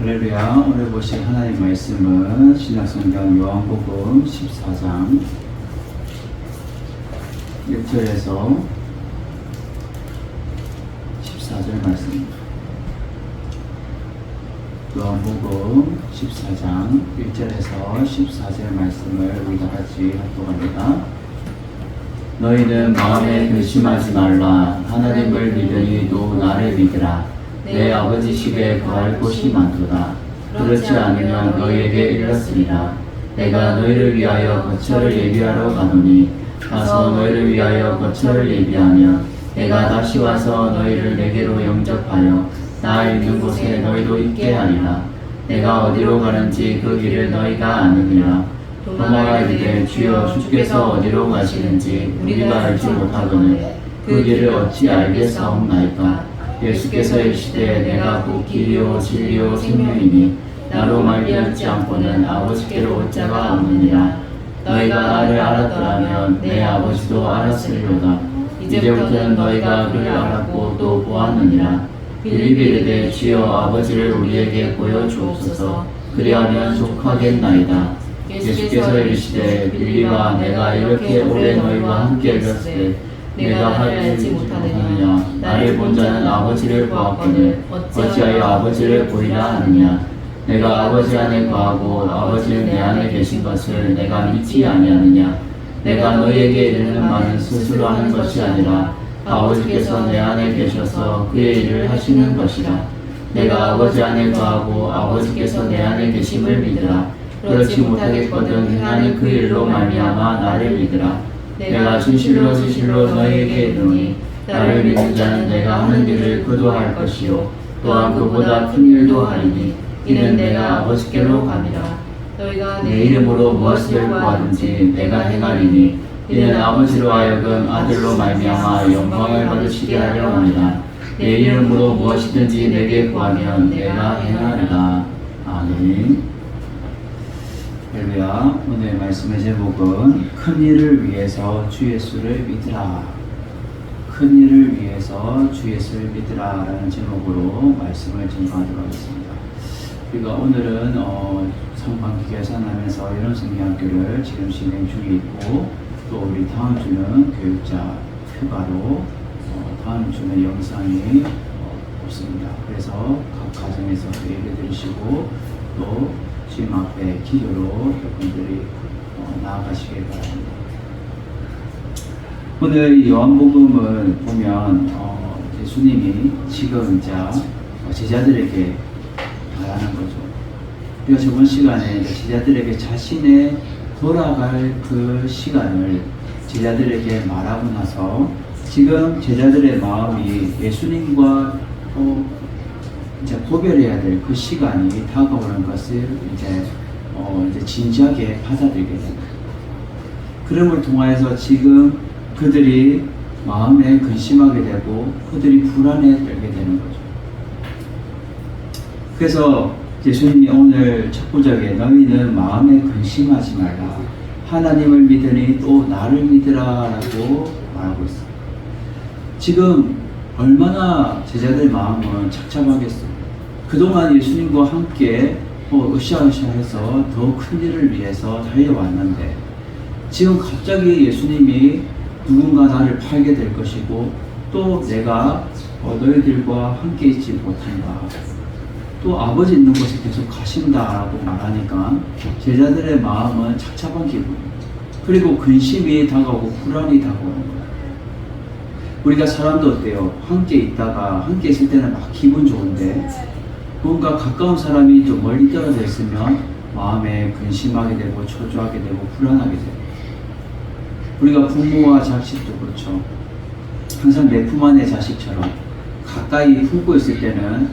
할렐루야. 오늘 보실 하나님 말씀은 신약성경 요한복음 14장 1절에서 14절 말씀입니다. 요한복음 14장 1절에서 14절 말씀을 우리 다 같이 합독합니다. 너희는 마음에 근심하지 말라. 하나님을 믿으니 또 나를 믿으라. 내 아버지 집에 거할 곳이 많도다. 그렇지 않으면 너희에게 일렀으리라. 내가 너희를 위하여 거처를 예비하러 가노니 가서 너희를 위하여 거처를 예비하면 내가 다시 와서 너희를 내게로 영접하여 나 있는 곳에 너희도 있게 하리라. 내가 어디로 가는지 그 길을 너희가 아느니라. 도마가 이르되 주여 주께서 어디로 가시는지 우리가 알지 못하거늘 그 길을 어찌 알겠사옵나이까. 예수께서 이르시되 내가 곧 길이요 진리요 생명이니 나로 말미암지 않고는 아버지께로 올 자가 없느니라. 너희가 나를 알았더라면 내 아버지도 알았으리로다. 이제부터는 너희가 그를 알았고 또 보았느니라. 빌립이 이르되 주여 아버지를 우리에게 보여주옵소서. 그리하면 족하겠나이다. 예수께서 이르시되 빌립아 내가 이렇게 오래 너희와 함께 있었을 내가 하지 못하느냐. 나를 본 자는 아버지를 보았거늘 어찌하여 아버지를 보이라 하느냐. 내가 아버지 안에 거하고 아버지는 내 안에 계신 것을 내가 믿지 아니하느냐. 내가 너희에게 이르는 말은 스스로 하는 것이 아니라 아버지께서 내 안에 계셔서 그의 일을 하시는 것이라. 내가 아버지 안에 거하고 아버지께서 내 안에 계심을 믿으라. 그렇지 못하겠거든 행하는 그 일로 말미암아 나를 믿으라. 내가 진실로 너희에게 이르노니 나를 믿는 자는 내가 하는 일을 그도 할 것이요 또한 그보다 큰 일도 하리니 이는 내가 아버지께로 가니라. 너희가 내 이름으로 무엇을 구하든지 내가 행하리니 이는 아버지로 하여금 아들로 말미암아 영광을 받으시게 하려 함이라. 내 이름으로 무엇이든지 내게 구하면 내가 행하리라. 아멘. 할렐루야. 오늘 말씀의 제목은 큰 일을 위해서 주 예수를 믿으라. 큰 일을 위해서 주 예수를 믿으라 라는 제목으로 말씀을 전파하도록 하겠습니다. 우리가 오늘은 상반기 개산하면서 연합성경학교를 지금 진행 중에 있고 또 우리 다음 주는 교육자 휴가로 다음 주는 영상이 없습니다. 그래서 각 가정에서 예배 드리시고 또 주님 앞에 기도로 여러분들이 나아가시길 바랍니다. 오늘 요한복음을 보면 예수님이 지금 이제 제자들에게 말하는 거죠. 우리가 저번 시간에 제자들에게 자신의 돌아갈 그 시간을 제자들에게 말하고 나서 지금 제자들의 마음이 예수님과 이제 고별해야 될 그 시간이 다가오는 것을 이제 진지하게 받아들이게 됩니다. 그럼을 통하여서 지금 그들이 마음에 근심하게 되고 그들이 불안에 떨게 되는 거죠. 그래서 예수님이 오늘 첫 구절에 너희는 마음에 근심하지 말라. 하나님을 믿으니 또 나를 믿으라 라고 말하고 있습니다. 지금 얼마나 제자들 마음은 착잡하겠어요. 그동안 예수님과 함께 으쌰으쌰해서 더 큰 일을 위해서 달려왔는데 지금 갑자기 예수님이 누군가 나를 팔게 될 것이고 또 내가 너희들과 함께 있지 못한다. 또 아버지 있는 곳에 계속 가신다라고 말하니까 제자들의 마음은 착잡한 기분 그리고 근심이 다가오고 불안이 다가오는 거예요. 우리가 사람도 어때요? 함께 있다가 함께 있을 때는 막 기분 좋은데 뭔가 가까운 사람이 좀 멀리 떨어져 있으면 마음에 근심하게 되고 초조하게 되고 불안하게 돼요. 우리가 부모와 자식도 그렇죠. 항상 내 품 안의 자식처럼 가까이 품고 있을 때는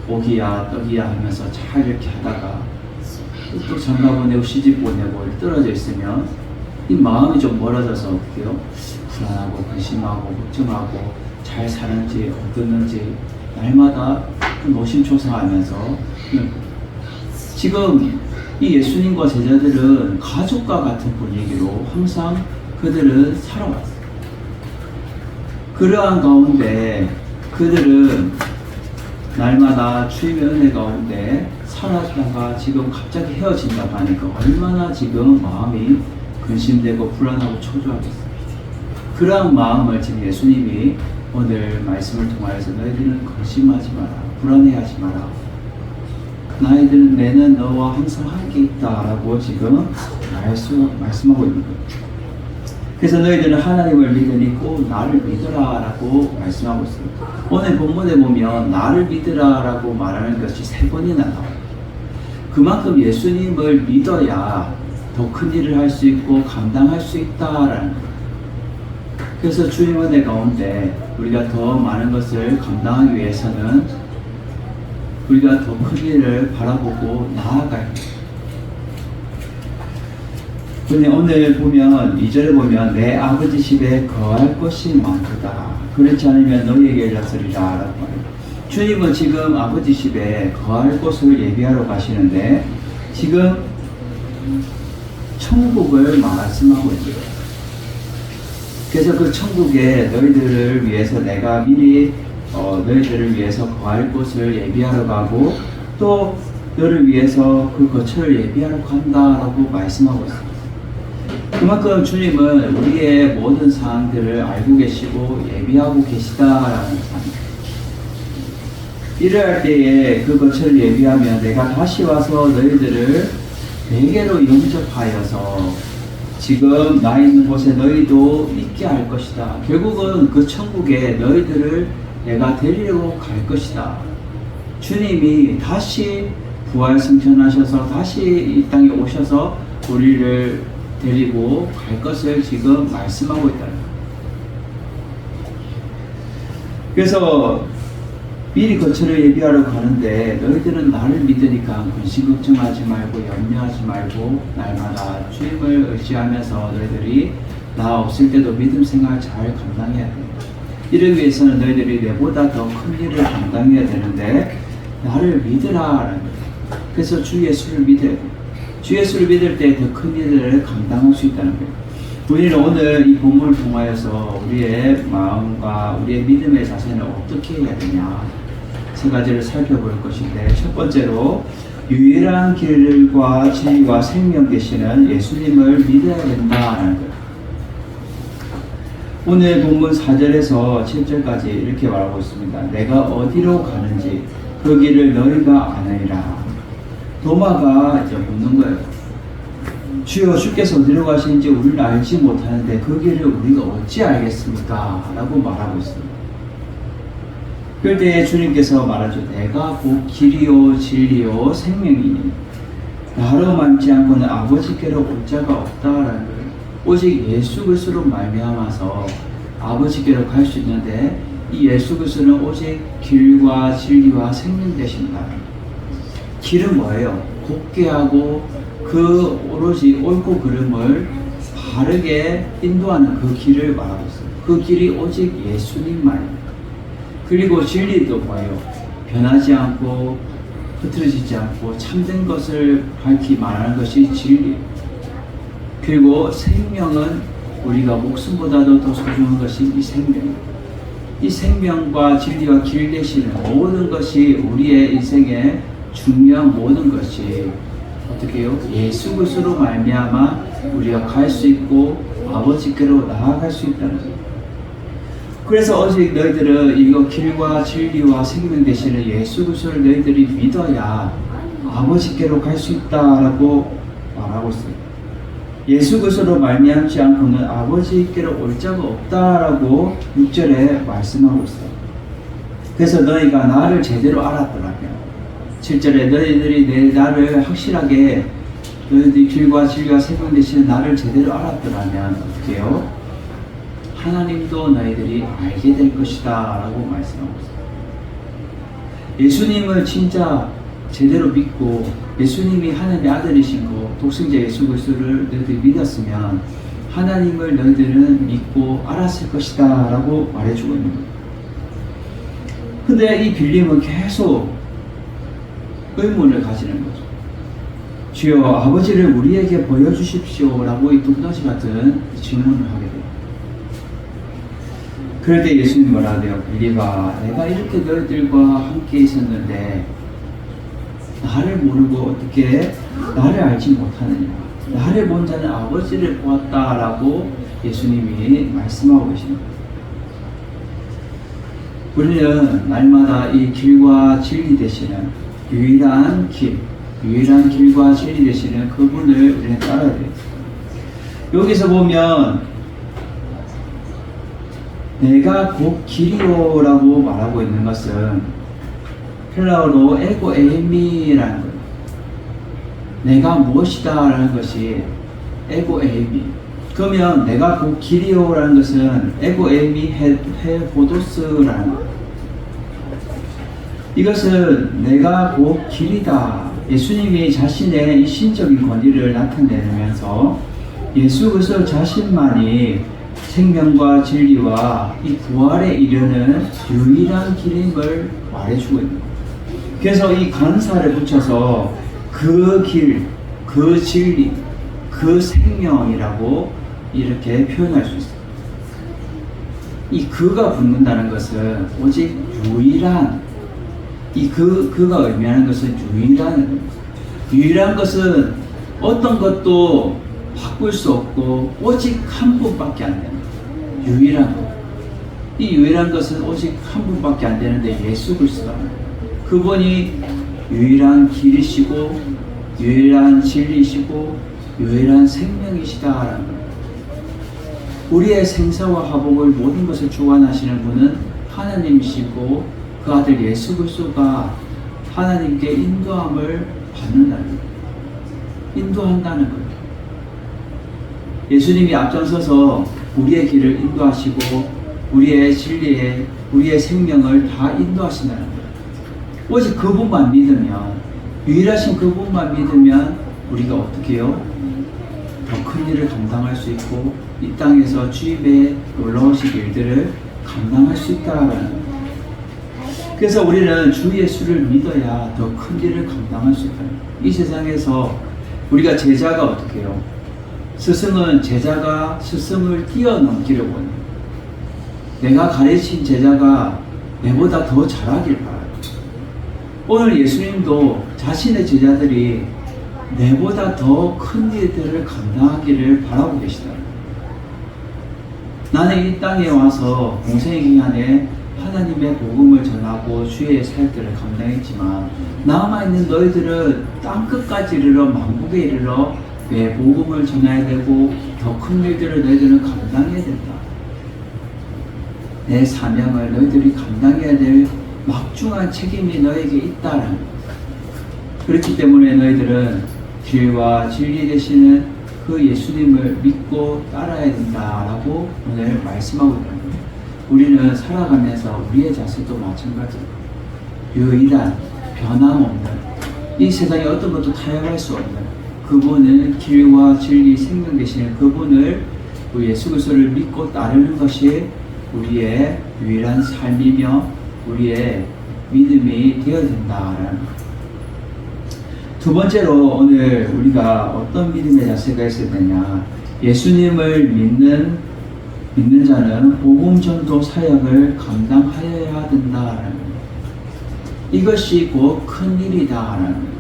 고기야 떡이야 하면서 잘 이렇게 하다가 또 장가 보내고 시집 보내고 떨어져 있으면 이 마음이 좀 멀어져서 어떻게요? 불안하고 근심하고 걱정하고 잘 사는지 어떻는지 날마다 노심초사하면서 지금 이 예수님과 제자들은 가족과 같은 분위기로 항상 그들은 살아왔어요. 그러한 가운데 그들은 날마다 주님의 은혜 가운데 살아가다가 지금 갑자기 헤어진다고 하니까 얼마나 지금 마음이 근심되고 불안하고 초조하겠습니까? 그러한 마음을 지금 예수님이 오늘 말씀을 통하여서 너희들은 근심하지 마라, 불안해하지 마라. 내는 너와 항상 함께 있다라고 지금 말씀하고 있는 거예요. 그래서 너희들은 하나님을 믿으니 꼭 나를 믿으라라고 말씀하고 있습니다. 오늘 본문에 보면 나를 믿으라라고 말하는 것이 3번이나 나와요. 그만큼 예수님을 믿어야 더 큰 일을 할 수 있고 감당할 수 있다라는 거예요. 그래서 주님 은혜 가운데 우리가 더 많은 것을 감당하기 위해서는 우리가 더 큰 일을 바라보고 나아가야 해요. 근데 오늘 보면 2절에 보면 내 아버지 집에 거할 것이 많도다. 그렇지 않으면 너희에게 일렀으리라 라고 말해요. 주님은 지금 아버지 집에 거할 곳을 예비하러 가시는데 지금 천국을 말씀하고 있어요. 그래서 그 천국에 너희들을 위해서 내가 미리 너희들을 위해서 거할 곳을 예비하러 가고 또 너를 위해서 그 거처를 예비하러 간다라고 말씀하고 있습니다. 그만큼 주님은 우리의 모든 사항들을 알고 계시고 예비하고 계시다라는 사실. 일을 할 때에 그 거처를 예비하면 내가 다시 와서 너희들을 내게로 영접하여서 지금 나 있는 곳에 너희도 있게 할 것이다. 결국은 그 천국에 너희들을 내가 데리러 갈 것이다. 주님이 다시 부활 승천하셔서 다시 이 땅에 오셔서 우리를 데리고 갈 것을 지금 말씀하고 있다는 거예요. 그래서 미리 거처를 예비하러 가는데 너희들은 나를 믿으니까 근심 걱정하지 말고 염려하지 말고 날마다 주님을 의지하면서 너희들이 나 없을 때도 믿음 생활 잘 감당해야 된다. 이를 위해서는 너희들이 내보다 더 큰 일을 감당해야 되는데 나를 믿으라라는 거예요. 그래서 주 예수를 믿어야 돼요. 주 예수를 믿을 때 더 큰 일을 감당할 수 있다는 거예요. 우리는 오늘 이 본문을 통하여서 우리의 마음과 우리의 믿음의 자세는 어떻게 해야 되냐 3가지를 살펴볼 것인데 첫 번째로 유일한 길과 진리와 생명 되시는 예수님을 믿어야 된다는 거예요. 오늘 본문 4절에서 7절까지 이렇게 말하고 있습니다. 내가 어디로 가는지 그 길을 너희가 아느니라. 도마가 이제 묻는 거예요. 주여 주께서 어디로 가시는지 우리는 알지 못하는데 그 길을 우리가 어찌 알겠습니까? 라고 말하고 있습니다. 그럴 때 주님께서 말하죠. 내가 곧 길이요 진리요 생명이니 나로 말지 않고는 아버지께로 올 자가 없다라는 거예요. 오직 예수 그리스도로 말미암아서 아버지께로 갈 수 있는데 이 예수 그리스도는 오직 길과 진리와 생명 되신다. 길은 뭐예요? 곱게 하고 그 오로지 옳고 그름을 바르게 인도하는 그 길을 말하고 있어요. 그 길이 오직 예수님만입니다. 그리고 진리도 뭐예요? 변하지 않고 흐트러지지 않고 참된 것을 밝히 말하는 것이 진리. 그리고 생명은 우리가 목숨보다도 더 소중한 것이 이 생명. 이 생명과 진리와 길 되시는 모든 것이 우리의 인생의 중요한 모든 것이 어떻게 해요? 예수 그리스도로 말미암아 우리가 갈 수 있고 아버지께로 나아갈 수 있다는 거예요. 그래서 오직 너희들은 이거 길과 진리와 생명 되시는 예수 그리스도를 너희들이 믿어야 아버지께로 갈 수 있다라고 말하고 있어요. 예수 그리스도로 말미암지 않고는 아버지께로 올 자가 없다라고 6절에 말씀하고 있어요. 그래서 너희가 나를 제대로 알았더라면 7절에 너희들이 나를 확실하게 너희들이 길과 진리와 생명 되시는 나를 제대로 알았더라면 어떻게 해요? 하나님도 너희들이 알게 될 것이다 라고 말씀하고 있어요. 예수님을 진짜 제대로 믿고 예수님이 하나님의 아들이신 거 독생자 예수 그리스도를 너희들이 믿었으면 하나님을 너희들은 믿고 알았을 것이다 라고 말해주고 있는 거예요. 근데 이 빌림은 계속 의문을 가지는 거죠. 주여 아버지를 우리에게 보여주십시오 라고 이 뚱딴지 같은 질문을 하게 돼요. 그럴 때 예수님 뭐라 하대요? 빌립아, 내가 이렇게 너희들과 함께 있었는데 나를 모르고 어떻게 나를 알지 못하느냐? 나를 본 자는 아버지를 보았다라고 예수님이 말씀하고 계십니다. 우리는 날마다 이 길과 진리 되시는 유일한 길과 진리 되시는 그분을 우리는 따라야 돼요. 여기서 보면 내가 곧 길이요라고 말하고 있는 것은 헬라어로 에고 에이미라는 거예요. 내가 무엇이다라는 것이 에고 에이미. 그러면 내가 곧 길이요라는 것은 에고 에이미 헤보도스라는 거예요. 이것은 내가 곧 길이다. 예수님이 자신의 이 신적인 권위를 나타내면서 예수 그리스도 자신만이 생명과 진리와 이 부활에 이르는 유일한 길임을 말해주고 있는 거예요. 그래서 이 간사를 붙여서 그 길, 그 진리, 그 생명이라고 이렇게 표현할 수 있어요. 이 그가 붙는다는 것은 오직 유일한, 이 그가 의미하는 것은 유일한 것은 어떤 것도 바꿀 수 없고 오직 한 분밖에 안 되는 유일한 것. 이 유일한 것은 오직 한 분밖에 안 되는데 예수 그리스도. 그분이 유일한 길이시고 유일한 진리시고 유일한 생명이시다라는 것. 우리의 생사와 화복을 모든 것을 주관하시는 분은 하나님이시고 그 아들 예수 그리스도가 하나님께 인도함을 받는다는 것. 인도한다는 것. 예수님이 앞장서서 우리의 길을 인도하시고 우리의 진리에 우리의 생명을 다 인도하신다는 거예요. 오직 그분만 믿으면, 유일하신 그분만 믿으면 우리가 어떻게 해요? 더 큰 일을 감당할 수 있고 이 땅에서 주님의 놀라우신 일들을 감당할 수 있다는 거예요. 그래서 우리는 주 예수를 믿어야 더 큰 일을 감당할 수 있다. 이 세상에서 우리가 제자가 어떻게 해요? 스승은 제자가 스승을 뛰어넘기를 원해요. 내가 가르친 제자가 내보다 더 잘하길 바라요. 오늘 예수님도 자신의 제자들이 내보다 더 큰 일들을 감당하기를 바라고 계시다. 나는 이 땅에 와서 공생의 기간에 하나님의 복음을 전하고 주의 사역들을 감당했지만 남아있는 너희들은 땅끝까지 이르러 만국에 이르러 내 복음을 전해야 되고 더 큰 일들을 너희들은 감당해야 된다. 내 사명을 너희들이 감당해야 될 막중한 책임이 너에게 있다라는 것. 그렇기 때문에 너희들은 길과 진리 되시는 그 예수님을 믿고 따라야 된다라고 오늘 말씀하고 있습니다. 우리는 살아가면서 우리의 자세도 마찬가지로 유일한 변함없는 이 세상에 어떤 것도 타협할 수 없는 그분은 길과 진리 생명 되시는 그분을 우리 예수 그리스도를 믿고 따르는 것이 우리의 유일한 삶이며 우리의 믿음이 되어야 된다라는 것. 두 번째로 오늘 우리가 어떤 믿음의 자세가 있어야 되냐, 예수님을 믿는 자는 복음 전도 사역을 감당하여야 된다라는 것. 이것이 곧 큰 일이다라는 것.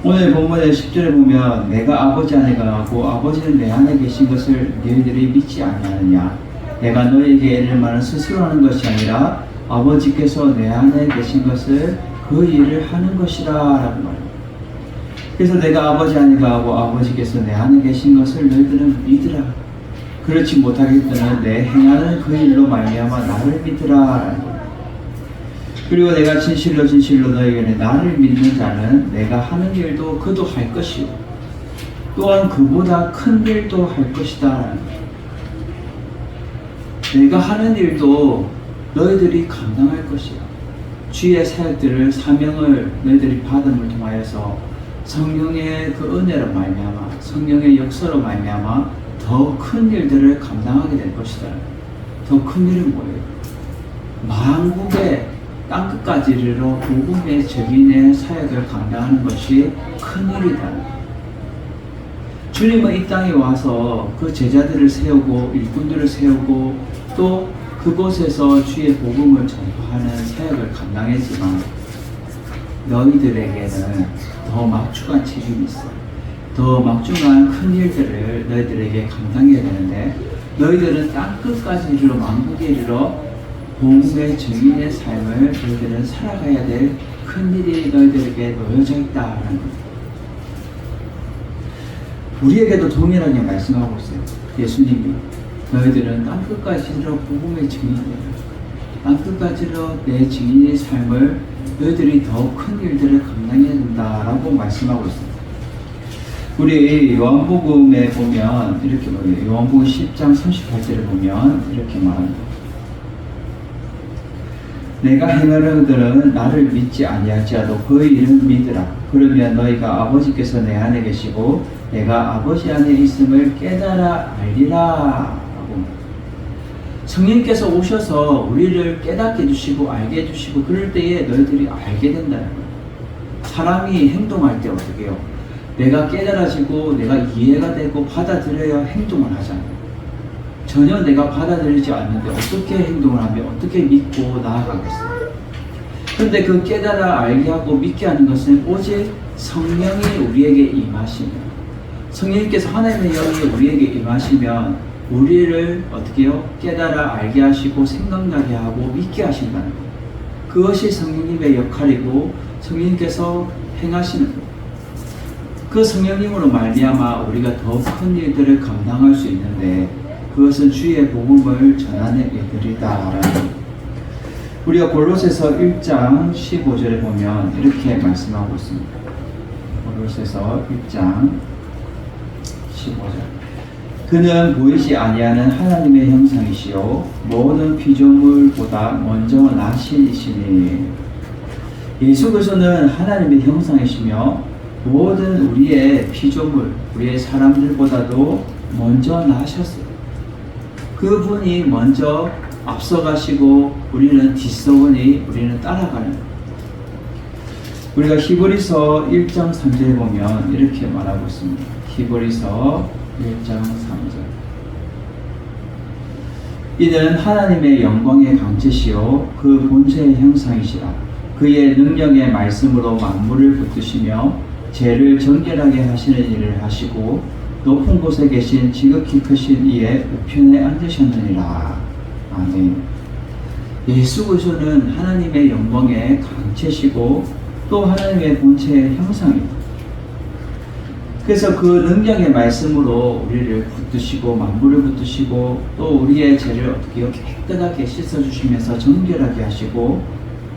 오늘 본문의 10절에 보면 내가 아버지 안에 가고 아버지는 내 안에 계신 것을 너희들이 믿지 아니하느냐. 내가 너희에게 애를 말은 스스로 하는 것이 아니라 아버지께서 내 안에 계신 것을 그 일을 하는 것이다 라고 말합니다. 그래서 내가 아버지 안에 가고 아버지께서 내 안에 계신 것을 너희들은 믿으라. 그렇지 못하겠더는 내 행하는 그 일로 말미암아 나를 믿으라 라는 것. 그리고 내가 진실로 너에게는 나를 믿는 자는 내가 하는 일도 그도 할 것이요 또한 그보다 큰 일도 할 것이다. 내가 하는 일도 너희들이 감당할 것이야. 주의 사역들을 사명을 너희들이 받음을 통하여서 성령의 그 은혜로 말미암아 성령의 역사로 말미암아 더 큰 일들을 감당하게 될 것이다. 더 큰 일은 뭐예요? 만국의 땅끝까지 이르러 복음의 증인의 사역을 감당하는 것이 큰 일이다. 주님은 이 땅에 와서 그 제자들을 세우고 일꾼들을 세우고 또 그곳에서 주의 복음을 전파하는 사역을 감당했지만 너희들에게는 더 막중한 책임이 있어. 더 막중한 큰 일들을 너희들에게 감당해야 되는데 너희들은 땅끝까지 이르러 만국에 이르러 복음의 증인의 삶을 너희들은 살아가야 될 큰 일이 너희들에게 놓여져 있다라는 거예요. 우리에게도 동일하게 말씀하고 있어요. 예수님이 너희들은 땅끝까지 이르러 복음의 증인이다. 땅끝까지 이르러 내 증인의 삶을 너희들이 더 큰 일들을 감당해야 된다라고 말씀하고 있습니다. 우리 요한복음에 보면 이렇게 말해요. 요한복음 10장 38절을 보면 이렇게 말합니다. 내가 행하는 것들은 나를 믿지 아니할지라도 그 일은 믿으라. 그러면 너희가 아버지께서 내 안에 계시고 내가 아버지 안에 있음을 깨달아 알리라. 성령께서 오셔서 우리를 깨닫게 해주시고 알게 해주시고 그럴 때에 너희들이 알게 된다는 거예요. 사람이 행동할 때 어떻게 해요? 내가 깨달아지고 내가 이해가 되고 받아들여야 행동을 하잖아요. 전혀 내가 받아들이지 않는데 어떻게 행동을 하며 어떻게 믿고 나아가겠어요? 그런데 그 깨달아 알게 하고 믿게 하는 것은 오직 성령이 우리에게 임하시면, 성령님께서 하나님의 영이 우리에게 임하시면 우리를 어떻게 해요? 깨달아 알게 하시고 생각나게 하고 믿게 하신다는 거예요. 그것이 성령님의 역할이고 성령님께서 행하시는 거예요. 그 성령님으로 말미암아 우리가 더 큰 일들을 감당할 수 있는데 그것은 주의 복음을 전하는 일들이다라는 거예요. 우리가 골로새서 1장 15절에 보면 이렇게 말씀하고 있습니다. 골로새서 1장 15절. 그는 보이지 아니하는 하나님의 형상이시요 모든 피조물보다 먼저 나신 이시니. 예수 그리스도는 하나님의 형상이시며 모든 우리의 피조물, 우리의 사람들보다도 먼저 나셨어요. 그분이 먼저 앞서가시고 우리는 뒤서오니 우리는 따라가는 거예요. 우리가 히브리서 1장 3절에 보면 이렇게 말하고 있습니다. 히브리서 1장 3절. 이는 하나님의 영광의 강체시요 그 본체의 형상이시라. 그의 능력의 말씀으로 만물을 붙드시며 죄를 정결하게 하시는 일을 하시고 높은 곳에 계신 지극히 크신 이의 우편에 앉으셨느니라. 아멘. 예수 그리스도는 하나님의 영광의 강체시고 또 하나님의 본체의 형상입니다. 그래서 그 능력의 말씀으로 우리를 붙드시고 만물을 붙드시고 또 우리의 죄를 어떻게 깨끗하게 씻어주시면서 정결하게 하시고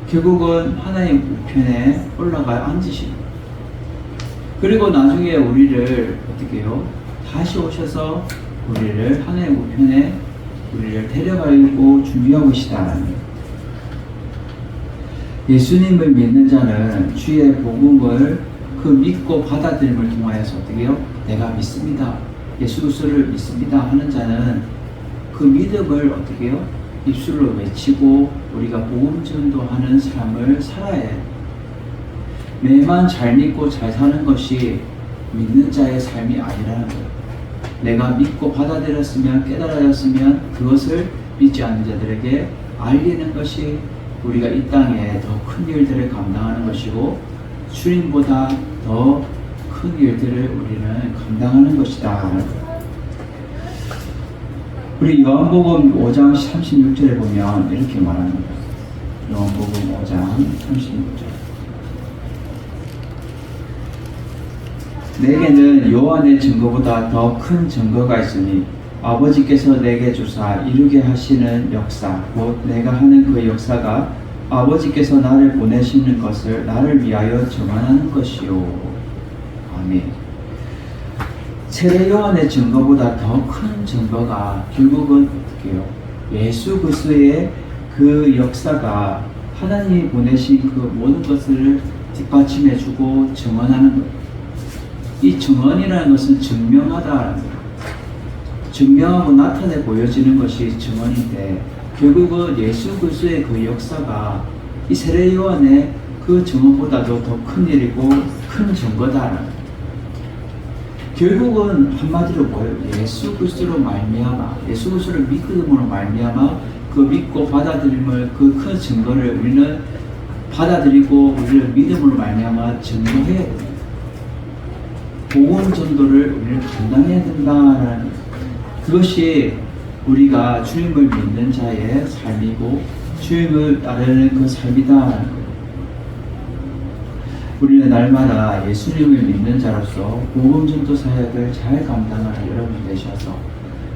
결국은 하나님 우편에 올라가 앉으십니다. 그리고 나중에 우리를 어떻게 해요? 다시 오셔서 우리를 하나님 우편에 우리를 데려가려고 준비하고 계시다라는 거예요. 예수님을 믿는 자는 주의 복음을 그 믿고 받아들임을 통하여서 어떻게 해요? 내가 믿습니다. 예수 그리스도를 믿습니다 하는 자는 그 믿음을 어떻게 해요? 입술로 외치고 우리가 복음 전도하는 삶을 살아야 해요. 매만 잘 믿고 잘 사는 것이 믿는 자의 삶이 아니라는 거예요. 내가 믿고 받아들였으면 깨달았으면 그것을 믿지 않는 자들에게 알리는 것이 우리가 이 땅에 더 큰 일들을 감당하는 것이고 주님보다 더 큰 일들을 우리는 감당하는 것이다. 우리 요한복음 5장 36절에 보면 이렇게 말합니다. 요한복음 5장 36절. 내게는 요한의 증거보다 더 큰 증거가 있으니 아버지께서 내게 주사 이루게 하시는 역사 곧 내가 하는 그 역사가 아버지께서 나를 보내시는 것을 나를 위하여 증언하는 것이요. 아멘. 세례 요한의 증거보다 더 큰 증거가 결국은 어떻게 해요? 예수 그리스도의 그 역사가 하나님이 보내신 그 모든 것을 뒷받침해주고 증언하는 것. 이 증언이라는 것은 증명하다라는 거예요. 증명하고 나타내 보여지는 것이 증언인데 결국은 예수 그리스도의 그 역사가 이 세례 요한의 그 증언보다도 더 큰 일이고 큰 증거다라는 거예요. 결국은 한마디로 뭐예요? 예수 그리스도로 말미암아 예수 그리스도를 믿음으로 말미암아 그 믿고 받아들임을 그 큰 증거를 우리는 받아들이고 우리를 믿음으로 말미암아 전도해야 됩니다. 복음 전도를 우리는 감당해야 된다는 그것이 우리가 주님을 믿는 자의 삶이고 주님을 따르는 그 삶이다라는 거예요. 우리는 날마다 예수님을 믿는 자로서 복음 전도 사역을 잘 감당하는 여러분 되셔서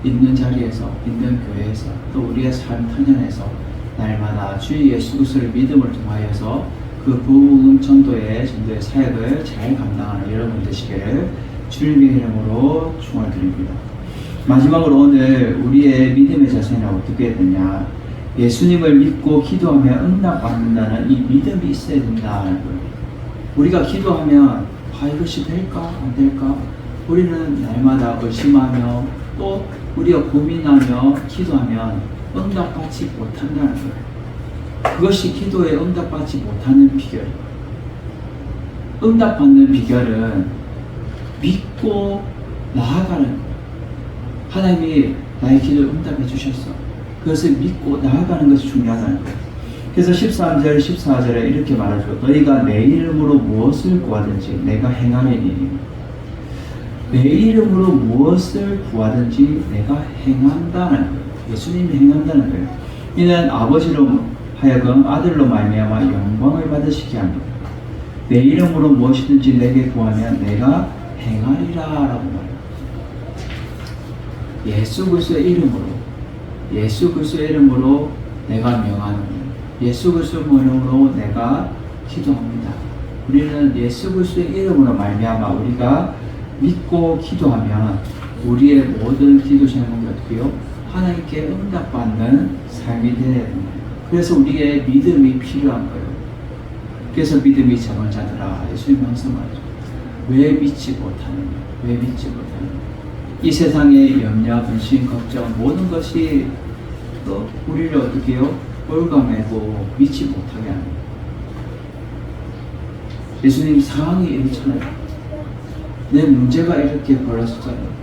있는 자리에서, 있는 교회에서, 또 우리의 삶 터전에서 날마다 주 예수 그리스도를 믿음을 통하여서 그 복음 전도의 사역을 잘 감당하는 여러분 되시기를 주님의 이름으로 축원드립니다. 마지막으로 오늘 우리의 믿음의 자세는 어떻게 해야 되냐? 예수님을 믿고 기도하며 응답받는다는 이 믿음이 있어야 된다는 거예요. 우리가 기도하면 이것이 될까 안 될까? 우리는 날마다 의심하며 또 우리가 고민하며 기도하면 응답받지 못한다는 거예요. 그것이 기도에 응답받지 못하는 비결이에요. 응답받는 비결은 믿고 나아가는 거예요. 하나님이 나의 기도를 응답해 주셨어. 그것을 믿고 나아가는 것이 중요하다는 거예요. 그래서 13절, 14절에 이렇게 말하죠. 너희가 내 이름으로 무엇을 구하든지 내가 행하리니. 내 이름으로 무엇을 구하든지 내가 행한다는 거예요. 예수님이 행한다는 거예요. 이는 아버지로 하여금 아들로 말미암아 영광을 받으시게 합니다. 내 이름으로 무엇이든지 내게 구하면 내가 행하리라 라고 말해요. 예수 그리스도의 이름으로 내가 명하는 거예요. 예수 그리스도의 이름으로 내가 기도합니다. 우리는 예수 그리스도의 이름으로 말미암아 우리가 믿고 기도하면 우리의 모든 기도 제목이 어떻게요? 하나님께 응답받는 삶이 되어야 됩니다. 그래서 우리의 믿음이 필요한 거예요. 그래서 믿음이 적은 자들아, 예수님 항상 말하죠. 왜 믿지 못하느냐? 왜 믿지 못하느냐? 이 세상의 염려, 근심, 걱정 모든 것이 또 우리를 어떻게 해요? 올가매고 믿지 못하게 합니다. 예수님 상황이 이렇잖아요. 내 문제가 이렇게 벌어졌잖아요.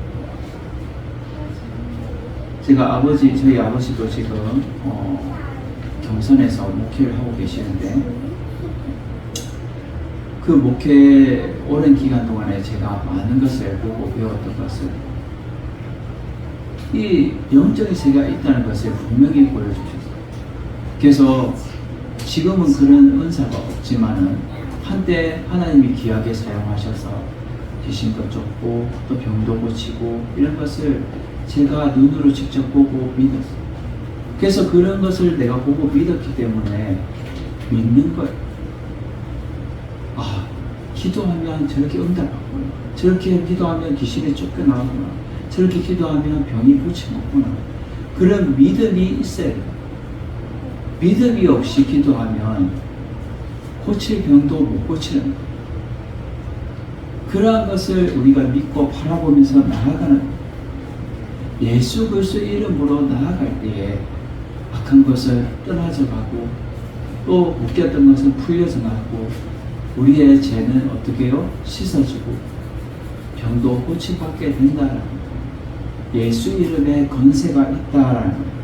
제가 저희 아버지도 지금 경선에서 목회를 하고 계시는데 그 목회 오랜 기간 동안에 제가 많은 것을 보고 배웠던 것을 이 영적인 세계가 있다는 것을 분명히 보여주셨어요. 그래서 지금은 그런 은사가 없지만은 한때 하나님이 귀하게 사용하셔서 귀신도 쫓고 또 병도 고치고 이런 것을 제가 눈으로 직접 보고 믿었어요. 그래서 그런 것을 내가 보고 믿었기 때문에 믿는 거예요. 기도하면 저렇게 응답받구나. 저렇게 기도하면 귀신이 쫓겨나구나. 저렇게 기도하면 병이 고침없구나. 그런 믿음이 있어야 돼요. 믿음이 없이 기도하면 고칠 병도 못 고치는 거예요. 그러한 것을 우리가 믿고 바라보면서 나아가는 거예요. 예수 그리스도의 이름으로 나아갈 때에 악한 것을 떠나져 가고 또 묶였던 것은 풀려져 가고 우리의 죄는 어떻게 해요? 씻어지고 병도 고침받게 된다라는 거예요. 예수 이름에 권세가 있다라는 거예요.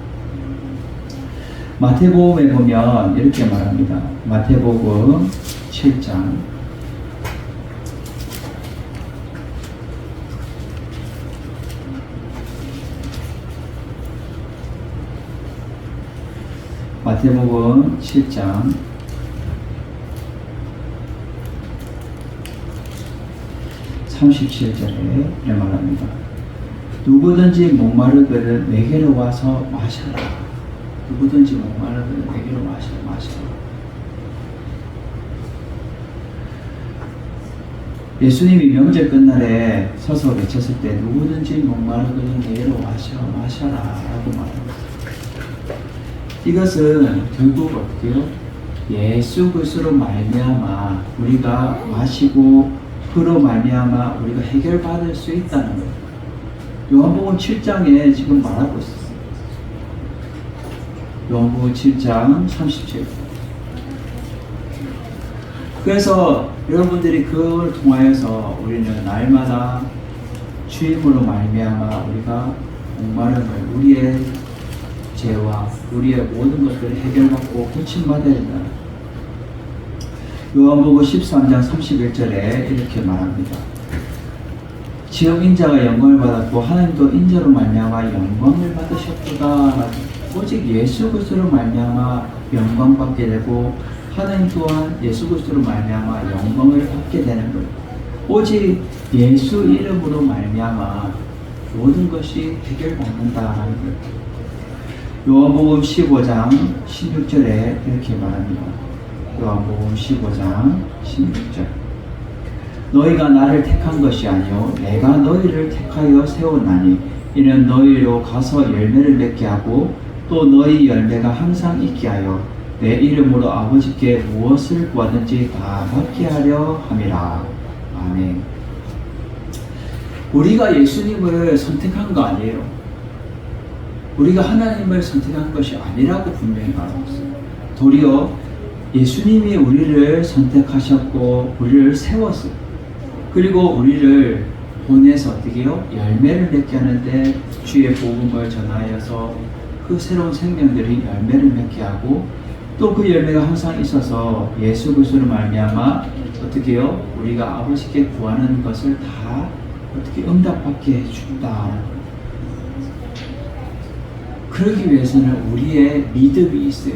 마태복음에 보면 이렇게 말합니다. 마태복음 7장 마태복음 7장 37절에 이렇게 말합니다. 누구든지 목마르거든 내게로 와서 마셔라. 누구든지 목마르거든 내게로 마셔라. 예수님이 명절 끝날에 서서 외쳤을 때 누구든지 목마르거든 내게로 마셔라 라고 말합니다. 이것은 결국 어떻게요? 예수 그리스도로 말미암아 우리가 마시고 그로 말미암아 우리가 해결받을 수 있다는 거예요. 요한복음 7장에 지금 말하고 있습니다. 요한복음 7장 37절. 그래서 여러분들이 그걸 통하여서 우리는 날마다 주임으로 말미암아 우리가 목마름을 우리의 죄와 우리의 모든 것들을 해결받고 고침받아야 된다. 요한복음 13장 31절에 이렇게 말합니다. 지금 인자가 영광을 받았고 하나님도 인자로 말미암아 영광을 받으셨도다. 오직 예수 그리스도로 말미암아 영광 받게 되고 하나님 또한 예수 그리스도로 말미암아 영광을 받게 되는 것. 오직 예수 이름으로 말미암아 모든 것이 해결받는다라는 것. 요한복음 15장 16절에 이렇게 말합니다. 요한복음 15장 16절. 너희가 나를 택한 것이 아니요 내가 너희를 택하여 세웠나니 이는 너희로 가서 열매를 맺게 하고 또 너희 열매가 항상 있게 하여 내 이름으로 아버지께 무엇을 구하든지 다 받게 하려 함이라. 아멘. 우리가 예수님을 선택한 거 아니에요. 우리가 하나님을 선택한 것이 아니라고 분명히 말하고 있어요. 도리어 예수님이 우리를 선택하셨고 우리를 세웠어요. 그리고 우리를 보내서 어떻게 해요? 열매를 맺게 하는데 주의 복음을 전하여서 그 새로운 생명들이 열매를 맺게 하고 또 그 열매가 항상 있어서 예수 그리스도로 말미암아 어떻게 해요? 우리가 아버지께 구하는 것을 다 어떻게 응답받게 해준다. 그러기 위해서는 우리의 믿음이 있어요.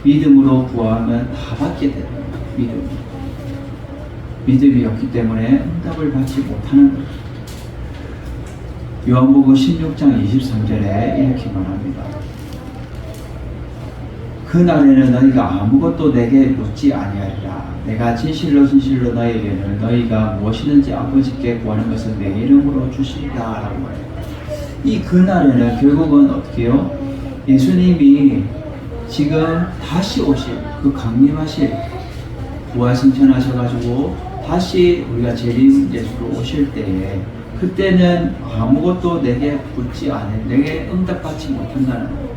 믿음으로 구하면 다 받게 됩니다. 믿음이 없기 때문에 응답을 받지 못하는 거예요. 요한복음 16장 23절에 이렇게 말합니다. 그날에는 너희가 아무것도 내게 묻지 아니하리라. 내가 진실로 너희에게는 너희가 무엇이든지 아버지께 구하는 것은 내 이름으로 주시리라 라고 해요. 이 그날에는 결국은 어떻게 해요? 예수님이 지금 다시 오실 그 강림하실 부활승천하셔가지고 다시 우리가 재림 예수로 오실 때에 그때는 아무것도 내게 묻지 않을, 내게 응답받지 못한다는 거예요.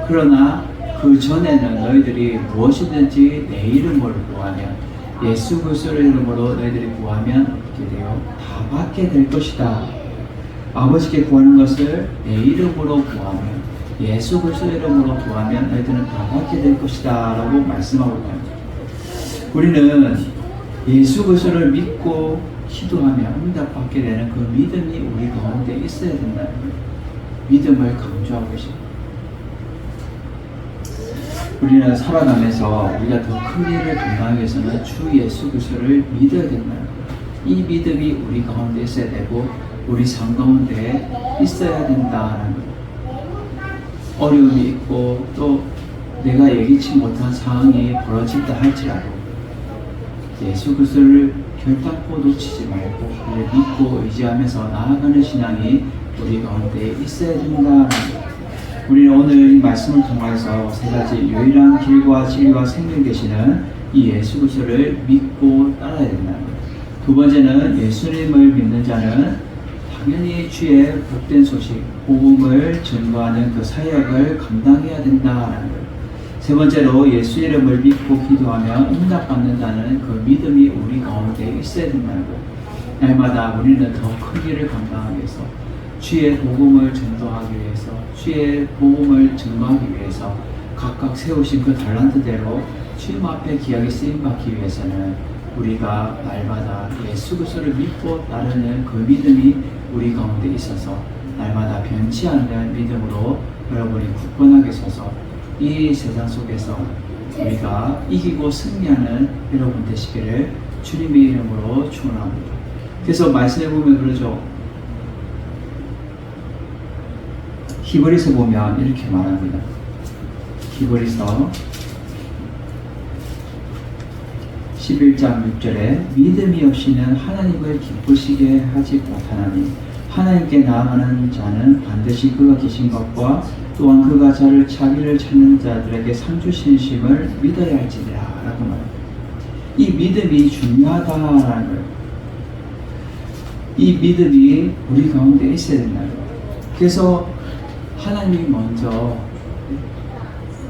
그러나 그 전에는 너희들이 무엇이든지 내 이름으로 구하면 예수 그리스도의 이름으로 너희들이 구하면 어떻게 돼요? 다 받게 될 것이다. 아버지께 구하는 것을 내 이름으로 구하면 예수 그리스도의 이름으로 구하면 너희들은 다 받게 될 것이다 라고 말씀하고 있다. 우리는 예수 그리스도를 믿고 기도하며 응답받게 되는 그 믿음이 우리 가운데 있어야 된다는 거예요. 믿음을 강조하고 계십니다. 우리는 살아가면서 우리가 더 큰 일을 감당하기 위해서는 주 예수 그리스도를 믿어야 된다는 거예요. 이 믿음이 우리 가운데 있어야 되고 우리 삶 가운데 있어야 된다는 거예요. 어려움이 있고 또 내가 예기치 못한 상황이 벌어진다 할지라도 예수 그리스도를 결단코 놓치지 말고 그를 믿고 의지하면서 나아가는 신앙이 우리 가운데 있어야 된다. 우리는 오늘 이 말씀을 통해서 세 가지 유일한 길과 진리와 생명 되시는 이 예수 그리스도를 믿고 따라야 된다. 두 번째는 예수님을 믿는 자는 당연히 주의 복된 소식, 복음을 전거하는 그 사역을 감당해야 된다는 것. 세 번째로 예수 이름을 믿고 기도하며 응답받는다는 그 믿음이 우리 가운데 있어야 된다는 것. 날마다 우리는 더 큰 일을 감당하기 위해서 주의 복음을 전도하기 위해서 주의 복음을 증거하기 위해서 각각 세우신 그 달란트대로 주님 앞에 귀하게 쓰임받기 위해서는 우리가 날마다 예수 그리스도를 믿고 따르는 그 믿음이 우리 가운데 있어서 날마다 변치 않는 믿음으로 여러분이 굳건하게 서서 이 세상 속에서 우리가 이기고 승리하는 여러분 되시기를 주님의 이름으로 축원합니다. 그래서 말씀해 보면 그러죠. 히브리서 보면 이렇게 말합니다. 히브리서 11장 6절에 믿음이 없이는 하나님을 기쁘시게 하지 못하나니 하나님께 나아가는 자는 반드시 그가 계신 것과 또한 그가 자기를 찾는 자들에게 상 주신심을 믿어야 할지니라 라고 말합니다. 이 믿음이 중요하다라는 거예요. 이 믿음이 우리 가운데 있어야 된다는 거예요. 그래서 하나님이 먼저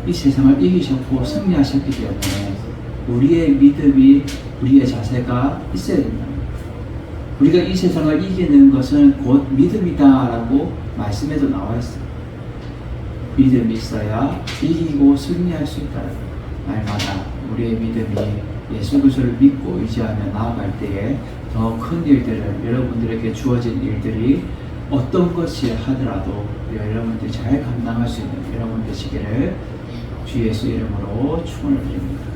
이 세상을 이기셨고 승리하셨기 때문에 우리의 믿음이, 우리의 자세가 있어야 된다. 우리가 이 세상을 이기는 것은 곧 믿음이다 라고 말씀에도 나와 있어요. 믿음이 있어야 이기고 승리할 수 있다. 날마다 우리의 믿음이 예수 그리스도를 믿고 의지하며 나아갈 때에 더 큰 일들을 여러분들에게 주어진 일들이 어떤 것이 하더라도 여러분들이 잘 감당할 수 있는 여러분 되시기를 주 예수 이름으로 축원을 드립니다.